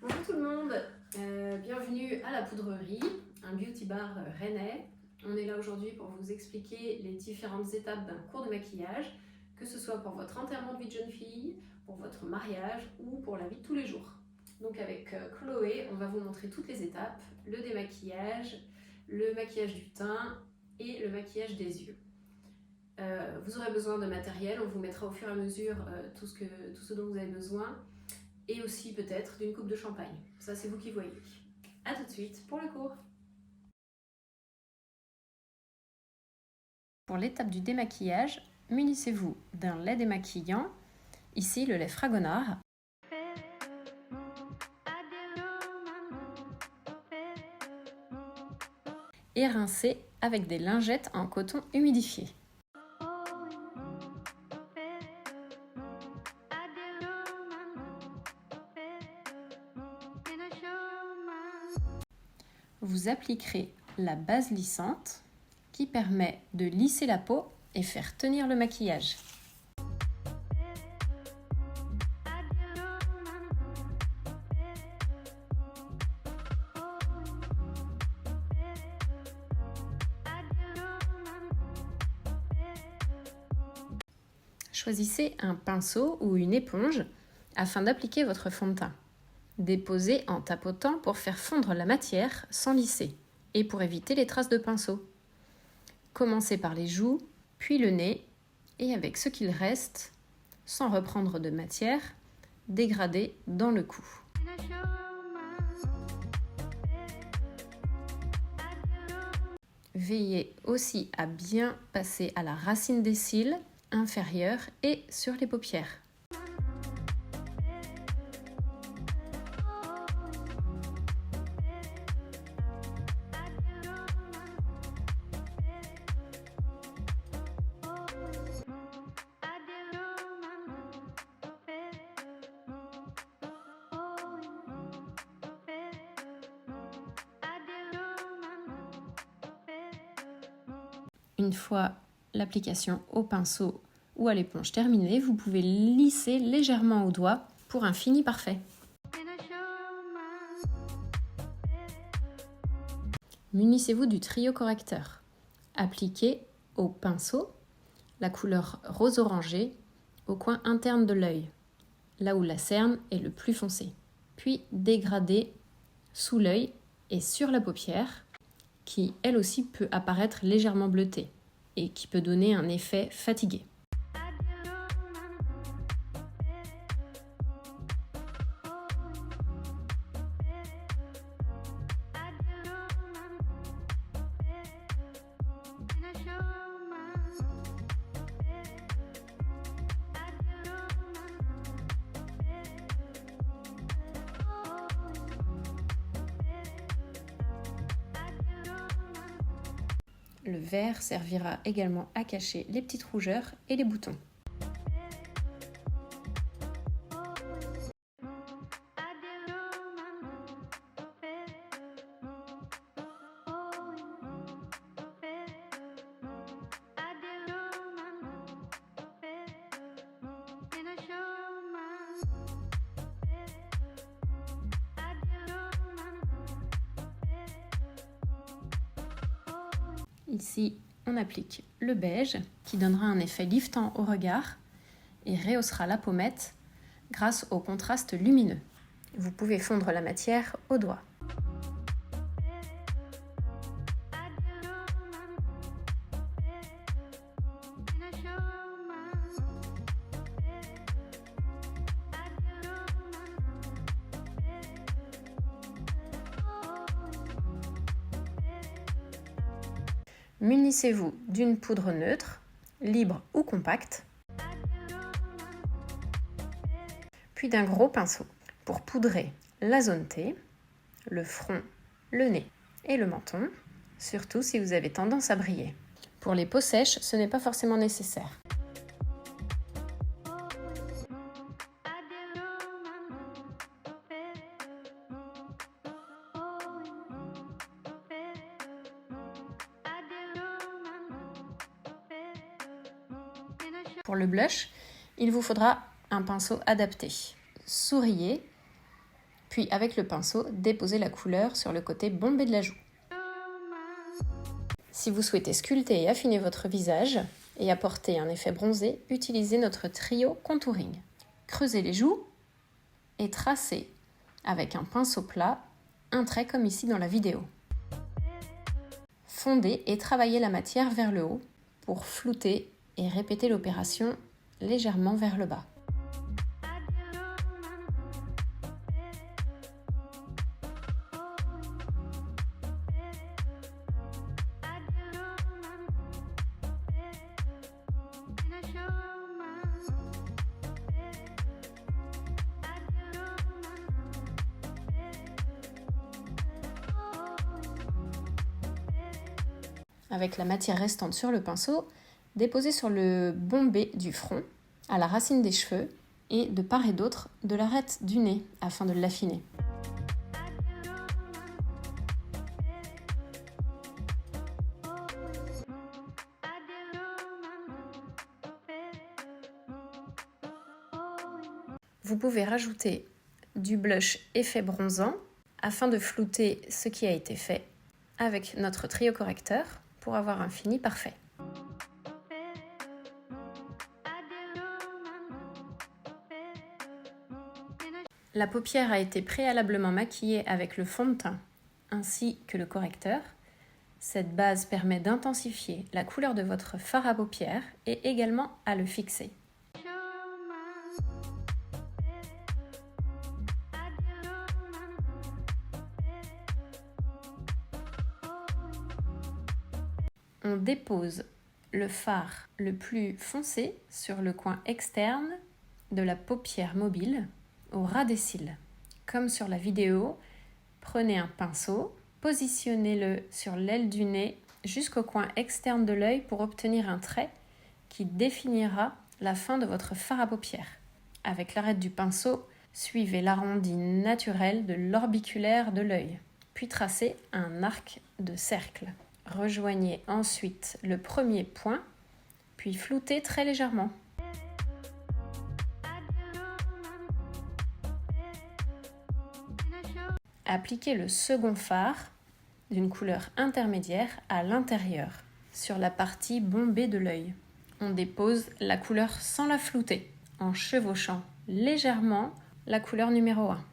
Bonjour tout le monde, bienvenue à la Poudrerie, un beauty bar rennais. On est là aujourd'hui pour vous expliquer les différentes étapes d'un cours de maquillage, que ce soit pour votre enterrement de vie de jeune fille, pour votre mariage ou pour la vie de tous les jours. Donc avec Chloé, on va vous montrer toutes les étapes, le démaquillage, le maquillage du teint et le maquillage des yeux. Vous aurez besoin de matériel, on vous mettra au fur et à mesure tout ce dont vous avez besoin. Et aussi peut-être d'une coupe de champagne. Ça, c'est vous qui voyez. A tout de suite pour le cours. Pour l'étape du démaquillage, munissez-vous d'un lait démaquillant, ici le lait Fragonard, et rincez avec des lingettes en coton humidifié. Vous appliquerez la base lissante qui permet de lisser la peau et faire tenir le maquillage. Choisissez un pinceau ou une éponge afin d'appliquer votre fond de teint. Déposez en tapotant pour faire fondre la matière sans lisser et pour éviter les traces de pinceau. Commencez par les joues, puis le nez et avec ce qu'il reste, sans reprendre de matière, dégradez dans le cou. Veillez aussi à bien passer à la racine des cils inférieure et sur les paupières. Une fois l'application au pinceau ou à l'éponge terminée, vous pouvez lisser légèrement au doigt pour un fini parfait. Munissez-vous du trio correcteur. Appliquez au pinceau la couleur rose orangé au coin interne de l'œil, là où la cerne est le plus foncée. Puis dégradez sous l'œil et sur la paupière, qui elle aussi peut apparaître légèrement bleutée et qui peut donner un effet fatigué. Le vert servira également à cacher les petites rougeurs et les boutons. Ici, on applique le beige qui donnera un effet liftant au regard et rehaussera la pommette grâce au contraste lumineux. Vous pouvez fondre la matière au doigt. Munissez-vous d'une poudre neutre, libre ou compacte, puis d'un gros pinceau pour poudrer la zone T, le front, le nez et le menton, surtout si vous avez tendance à briller. Pour les peaux sèches, ce n'est pas forcément nécessaire. Pour le blush, il vous faudra un pinceau adapté. Souriez Puis avec le pinceau, déposez la couleur sur le côté bombé de la joue. Si vous souhaitez sculpter et affiner votre visage et apporter un effet bronzé, utilisez notre trio contouring. Creusez les joues et tracez avec un pinceau plat un trait comme ici dans la vidéo. Fondez et travaillez la matière vers le haut pour flouter et répéter l'opération légèrement vers le bas. Avec la matière restante sur le pinceau, déposez sur le bombé du front, à la racine des cheveux et de part et d'autre de l'arête du nez afin de l'affiner. Vous pouvez rajouter du blush effet bronzant afin de flouter ce qui a été fait avec notre trio correcteur pour avoir un fini parfait. La paupière a été préalablement maquillée avec le fond de teint ainsi que le correcteur. Cette base permet d'intensifier la couleur de votre fard à paupières et également à le fixer. On dépose le fard le plus foncé sur le coin externe de la paupière mobile au ras des cils. Comme sur la vidéo, prenez un pinceau, positionnez-le sur l'aile du nez jusqu'au coin externe de l'œil pour obtenir un trait qui définira la fin de votre fard à paupières. Avec l'arête du pinceau, suivez l'arrondi naturel de l'orbiculaire de l'œil, puis tracez un arc de cercle. Rejoignez ensuite le premier point, puis floutez très légèrement. Appliquez le second fard d'une couleur intermédiaire à l'intérieur, sur la partie bombée de l'œil. On dépose la couleur sans la flouter, en chevauchant légèrement la couleur numéro 1.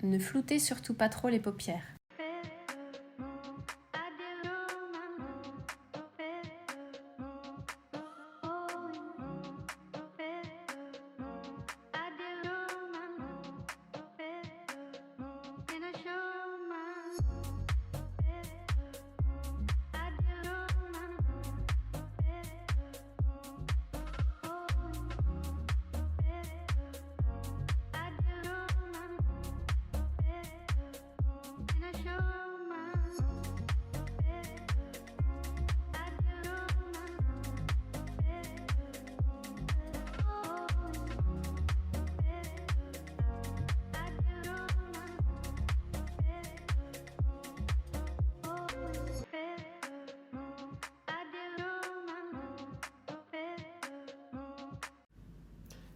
Ne floutez surtout pas trop les paupières.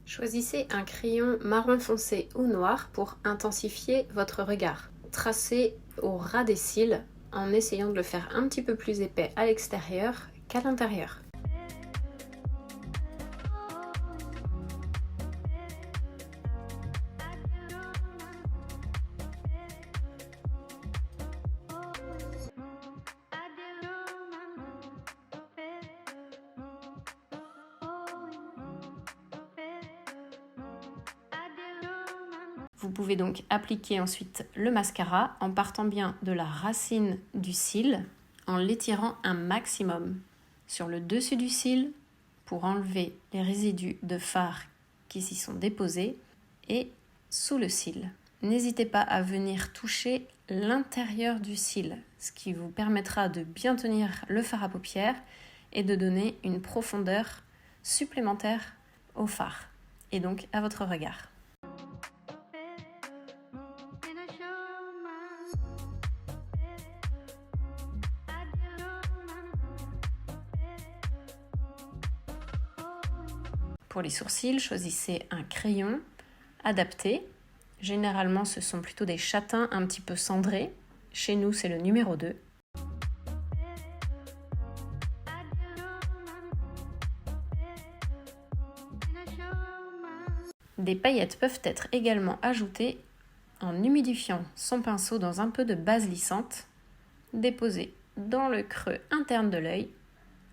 Choisissez un crayon marron foncé ou noir pour intensifier votre regard. Tracez au ras des cils en essayant de le faire un petit peu plus épais à l'extérieur qu'à l'intérieur. Vous pouvez donc appliquer ensuite le mascara en partant bien de la racine du cil, en l'étirant un maximum sur le dessus du cil pour enlever les résidus de fard qui s'y sont déposés et sous le cil. N'hésitez pas à venir toucher l'intérieur du cil, ce qui vous permettra de bien tenir le fard à paupières et de donner une profondeur supplémentaire au fard et donc à votre regard. Pour les sourcils, choisissez un crayon adapté. Généralement, ce sont plutôt des châtains un petit peu cendrés. Chez nous, c'est le numéro 2. Des paillettes peuvent être également ajoutées en humidifiant son pinceau dans un peu de base lissante. Déposez dans le creux interne de l'œil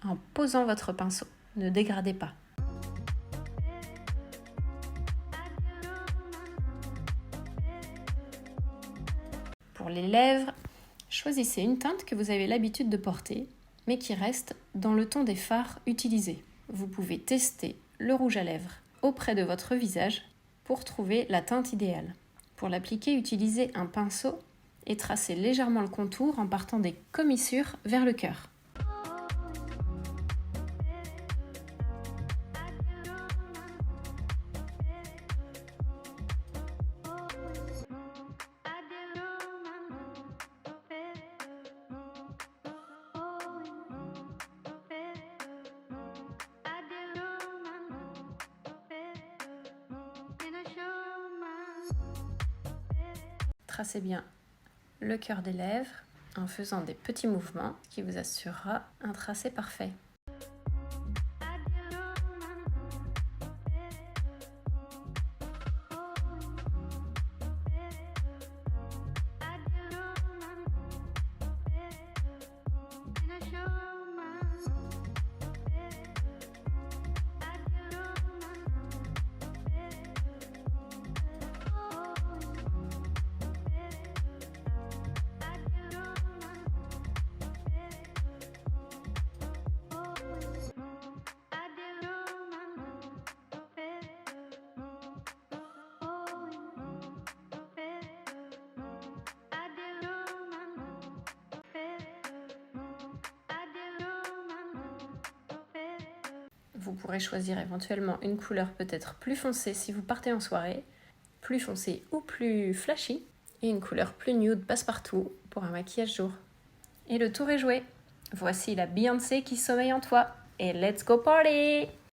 en posant votre pinceau. Ne dégradez pas. Pour les lèvres, choisissez une teinte que vous avez l'habitude de porter, mais qui reste dans le ton des fards utilisés. Vous pouvez tester le rouge à lèvres auprès de votre visage pour trouver la teinte idéale. Pour l'appliquer, utilisez un pinceau et tracez légèrement le contour en partant des commissures vers le cœur. Tracez bien le cœur des lèvres en faisant des petits mouvements qui vous assurera un tracé parfait. Vous pourrez choisir éventuellement une couleur peut-être plus foncée si vous partez en soirée, plus foncée ou plus flashy, et une couleur plus nude passe-partout pour un maquillage jour. Et le tour est joué. Voici la Beyoncé qui sommeille en toi. Et let's go party!